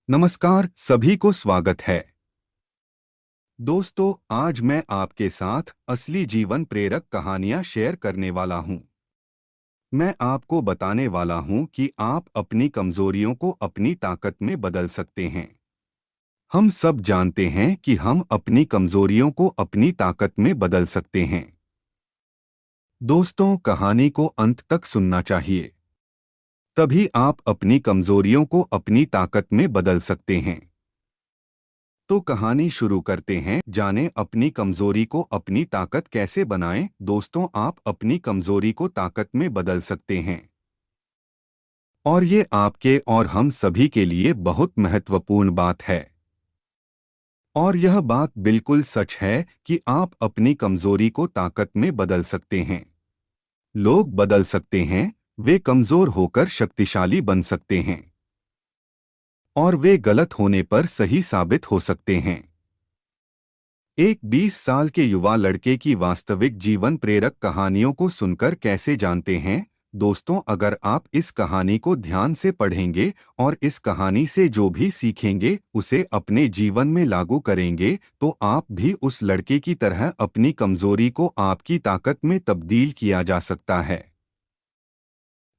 नमस्कार, सभी को स्वागत है। दोस्तों, आज मैं आपके साथ असली जीवन प्रेरक कहानियां शेयर करने वाला हूं। मैं आपको बताने वाला हूं कि आप अपनी कमजोरियों को अपनी ताकत में बदल सकते हैं। हम सब जानते हैं कि हम अपनी कमजोरियों को अपनी ताकत में बदल सकते हैं। दोस्तों, कहानी को अंत तक सुनना चाहिए, तभी आप अपनी कमजोरियों को अपनी ताकत में बदल सकते हैं। तो कहानी शुरू करते हैं। जानें अपनी कमजोरी को अपनी ताकत कैसे बनाएं। दोस्तों, आप अपनी कमजोरी को ताकत में बदल सकते हैं, और ये आपके और हम सभी के लिए बहुत महत्वपूर्ण बात है। और यह बात बिल्कुल सच है कि आप अपनी कमजोरी को ताकत में बदल सकते हैं। लोग बदल सकते हैं, वे कमजोर होकर शक्तिशाली बन सकते हैं, और वे गलत होने पर सही साबित हो सकते हैं। एक 20 साल के युवा लड़के की वास्तविक जीवन प्रेरक कहानियों को सुनकर कैसे जानते हैं। दोस्तों, अगर आप इस कहानी को ध्यान से पढ़ेंगे और इस कहानी से जो भी सीखेंगे उसे अपने जीवन में लागू करेंगे, तो आप भी उस लड़के की तरह अपनी कमजोरी को आपकी ताकत में तब्दील किया जा सकता है।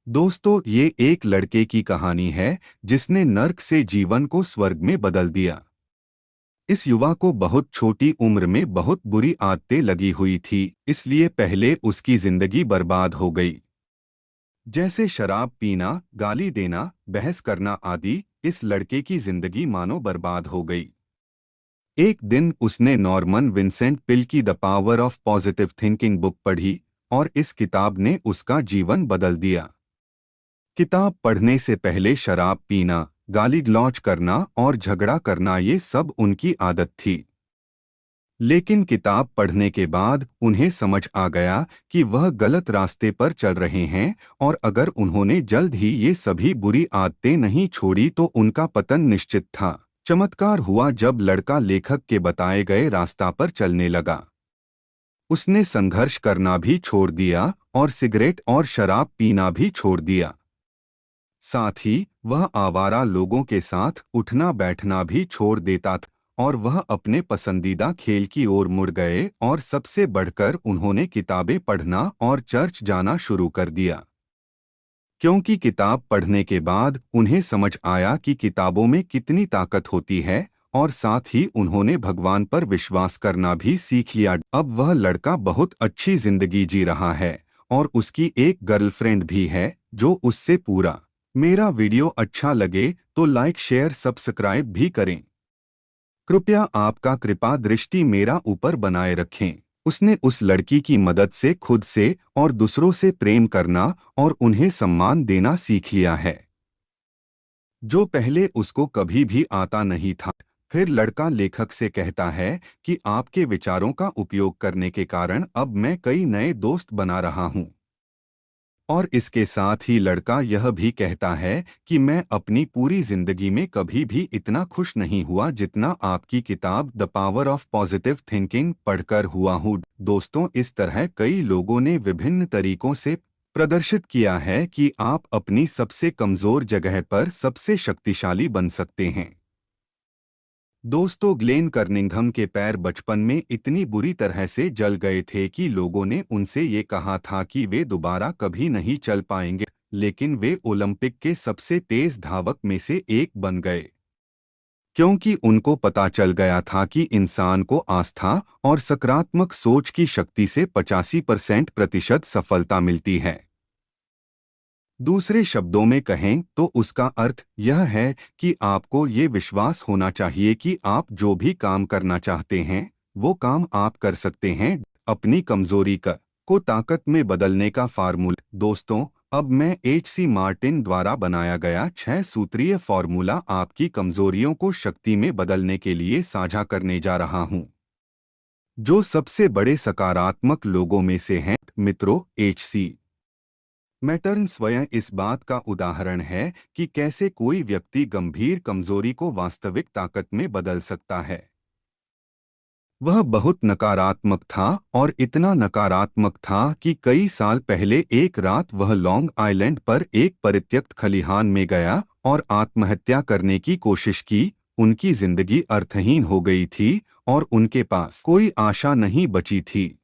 दोस्तों, ये एक लड़के की कहानी है जिसने नर्क से जीवन को स्वर्ग में बदल दिया। इस युवा को बहुत छोटी उम्र में बहुत बुरी आदतें लगी हुई थी, इसलिए पहले उसकी जिंदगी बर्बाद हो गई। जैसे शराब पीना, गाली देना, बहस करना आदि। इस लड़के की जिंदगी मानो बर्बाद हो गई। एक दिन उसने नॉर्मन विंसेंट पिल की the power of positive thinking book पढ़ी, और इस किताब ने उसका जीवन बदल दिया। किताब पढ़ने से पहले शराब पीना, गाली गलौज करना और झगड़ा करना ये सब उनकी आदत थी। लेकिन किताब पढ़ने के बाद उन्हें समझ आ गया कि वह गलत रास्ते पर चल रहे हैं, और अगर उन्होंने जल्द ही ये सभी बुरी आदतें नहीं छोड़ी तो उनका पतन निश्चित था। चमत्कार हुआ जब लड़का लेखक के बताए गए रास्ता पर चलने लगा। उसने संघर्ष करना भी छोड़ दिया और सिगरेट और शराब पीना भी छोड़ दिया। साथ ही वह आवारा लोगों के साथ उठना बैठना भी छोड़ देता था, और वह अपने पसंदीदा खेल की ओर मुड़ गए, और सबसे बढ़कर उन्होंने किताबें पढ़ना और चर्च जाना शुरू कर दिया। क्योंकि किताब पढ़ने के बाद उन्हें समझ आया कि किताबों में कितनी ताकत होती है, और साथ ही उन्होंने भगवान पर विश्वास करना भी सीख लिया। अब वह लड़का बहुत अच्छी जिंदगी जी रहा है, और उसकी एक गर्लफ्रेंड भी है जो उससे पूरा। मेरा वीडियो अच्छा लगे तो लाइक शेयर सब्सक्राइब भी करें। कृपया आपका कृपा दृष्टि मेरा ऊपर बनाए रखें। उसने उस लड़की की मदद से खुद से और दूसरों से प्रेम करना और उन्हें सम्मान देना सीख लिया है, जो पहले उसको कभी भी आता नहीं था। फिर लड़का लेखक से कहता है कि आपके विचारों का उपयोग करने के कारण अब मैं कई नए दोस्त बना रहा हूँ। और इसके साथ ही लड़का यह भी कहता है कि मैं अपनी पूरी जिंदगी में कभी भी इतना खुश नहीं हुआ जितना आपकी किताब the power of positive thinking पढ़कर हुआ हूँ। दोस्तों, इस तरह कई लोगों ने विभिन्न तरीकों से प्रदर्शित किया है कि आप अपनी सबसे कमजोर जगह पर सबसे शक्तिशाली बन सकते हैं। दोस्तों, ग्लेन कर्निंघम के पैर बचपन में इतनी बुरी तरह से जल गए थे कि लोगों ने उनसे ये कहा था कि वे दोबारा कभी नहीं चल पाएंगे, लेकिन वे ओलंपिक के सबसे तेज धावक में से एक बन गए। क्योंकि उनको पता चल गया था कि इंसान को आस्था और सकारात्मक सोच की शक्ति से 85% सफलता मिलती है। दूसरे शब्दों में कहें तो उसका अर्थ यह है कि आपको ये विश्वास होना चाहिए कि आप जो भी काम करना चाहते हैं वो काम आप कर सकते हैं। अपनी कमजोरी को ताकत में बदलने का फार्मूला। दोस्तों, अब मैं एच.सी. मार्टिन द्वारा बनाया गया 6 सूत्रीय फार्मूला आपकी कमजोरियों को शक्ति में बदलने के लिए साझा करने जा रहा हूं, जो सबसे बड़े सकारात्मक लोगों में से हैं। मित्रों, एच.सी. मैटर्न स्वयं इस बात का उदाहरण है कि कैसे कोई व्यक्ति गंभीर कमजोरी को वास्तविक ताकत में बदल सकता है। वह बहुत नकारात्मक था, और इतना नकारात्मक था कि कई साल पहले एक रात वह लॉन्ग आइलैंड पर एक परित्यक्त खलिहान में गया और आत्महत्या करने की कोशिश की। उनकी जिंदगी अर्थहीन हो गई थी और उनके पास कोई आशा नहीं बची थी।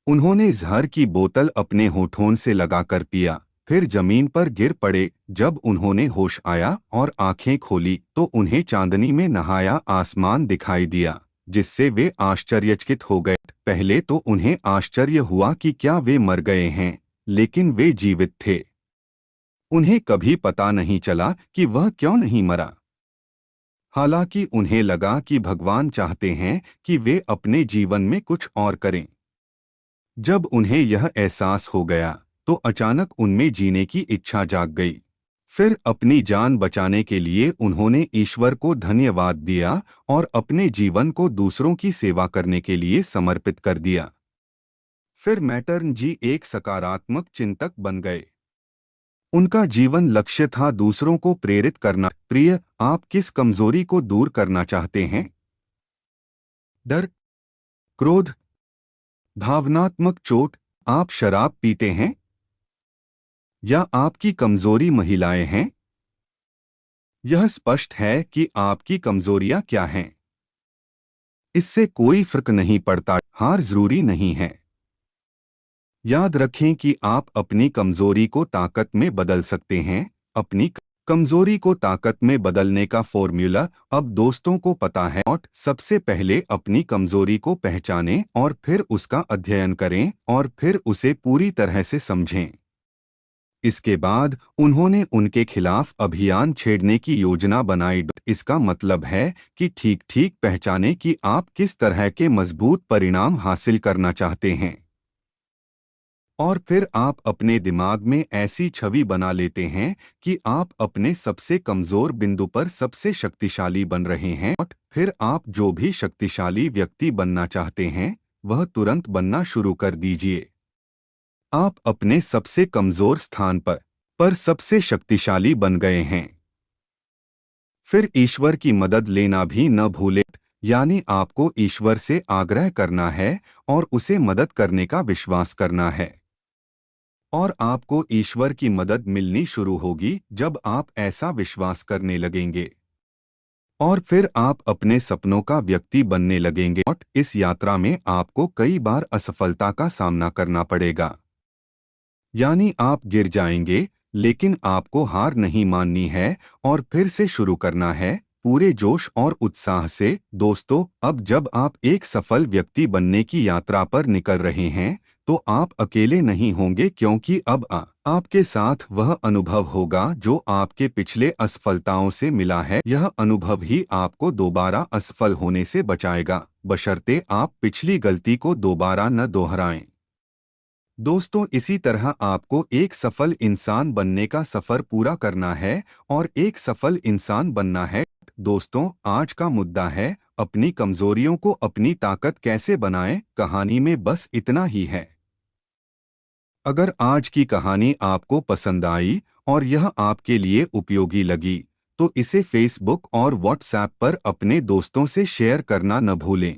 उन्होंने जहर की बोतल अपने होठों से लगाकर पिया, फिर जमीन पर गिर पड़े। जब उन्होंने होश आया और आंखें खोली तो उन्हें चांदनी में नहाया आसमान दिखाई दिया, जिससे वे आश्चर्यचकित हो गए। पहले तो उन्हें आश्चर्य हुआ कि क्या वे मर गए हैं, लेकिन वे जीवित थे। उन्हें कभी पता नहीं चला कि वह क्यों नहीं मरा। हालांकि उन्हें लगा कि भगवान चाहते हैं कि वे अपने जीवन में कुछ और करें। जब उन्हें यह एहसास हो गया तो अचानक उनमें जीने की इच्छा जाग गई। फिर अपनी जान बचाने के लिए उन्होंने ईश्वर को धन्यवाद दिया और अपने जीवन को दूसरों की सेवा करने के लिए समर्पित कर दिया। फिर मैटर्न जी एक सकारात्मक चिंतक बन गए। उनका जीवन लक्ष्य था दूसरों को प्रेरित करना। प्रिय, आप किस कमजोरी को दूर करना चाहते हैं? डर, क्रोध, भावनात्मक चोट? आप शराब पीते हैं या आपकी कमजोरी महिलाएं हैं? यह स्पष्ट है कि आपकी कमजोरियां क्या हैं। इससे कोई फर्क नहीं पड़ता, हार जरूरी नहीं है। याद रखें कि आप अपनी कमजोरी को ताकत में बदल सकते हैं। अपनी कमजोरी को ताकत में बदलने का फॉर्मूला अब दोस्तों को पता है। और सबसे पहले अपनी कमजोरी को पहचानें और फिर उसका अध्ययन करें और फिर उसे पूरी तरह से समझें। इसके बाद उन्होंने उनके खिलाफ अभियान छेड़ने की योजना बनाई। इसका मतलब है कि ठीक ठीक पहचानें कि आप किस तरह के मजबूत परिणाम हासिल करना चाहते हैं। और फिर आप अपने दिमाग में ऐसी छवि बना लेते हैं कि आप अपने सबसे कमजोर बिंदु पर सबसे शक्तिशाली बन रहे हैं। और फिर आप जो भी शक्तिशाली व्यक्ति बनना चाहते हैं वह तुरंत बनना शुरू कर दीजिए। आप अपने सबसे कमजोर स्थान पर सबसे शक्तिशाली बन गए हैं। फिर ईश्वर की मदद लेना भी न भूलें, यानी आपको ईश्वर से आग्रह करना है और उसे मदद करने का विश्वास करना है। और आपको ईश्वर की मदद मिलनी शुरू होगी जब आप ऐसा विश्वास करने लगेंगे। और फिर आप अपने सपनों का व्यक्ति बनने लगेंगे। और इस यात्रा में आपको कई बार असफलता का सामना करना पड़ेगा, यानी आप गिर जाएंगे, लेकिन आपको हार नहीं माननी है और फिर से शुरू करना है पूरे जोश और उत्साह से। दोस्तों, अब जब आप एक सफल व्यक्ति बनने की यात्रा पर निकल रहे हैं तो आप अकेले नहीं होंगे, क्योंकि अब आपके साथ वह अनुभव होगा जो आपके पिछले असफलताओं से मिला है। यह अनुभव ही आपको दोबारा असफल होने से बचाएगा, बशर्ते आप पिछली गलती को दोबारा न दोहराएं। दोस्तों, इसी तरह आपको एक सफल इंसान बनने का सफर पूरा करना है और एक सफल इंसान बनना है। दोस्तों, आज का मुद्दा है अपनी कमजोरियों को अपनी ताकत कैसे बनाएं। कहानी में बस इतना ही है। अगर आज की कहानी आपको पसंद आई और यह आपके लिए उपयोगी लगी तो इसे फेसबुक और व्हाट्सएप पर अपने दोस्तों से शेयर करना न भूलें।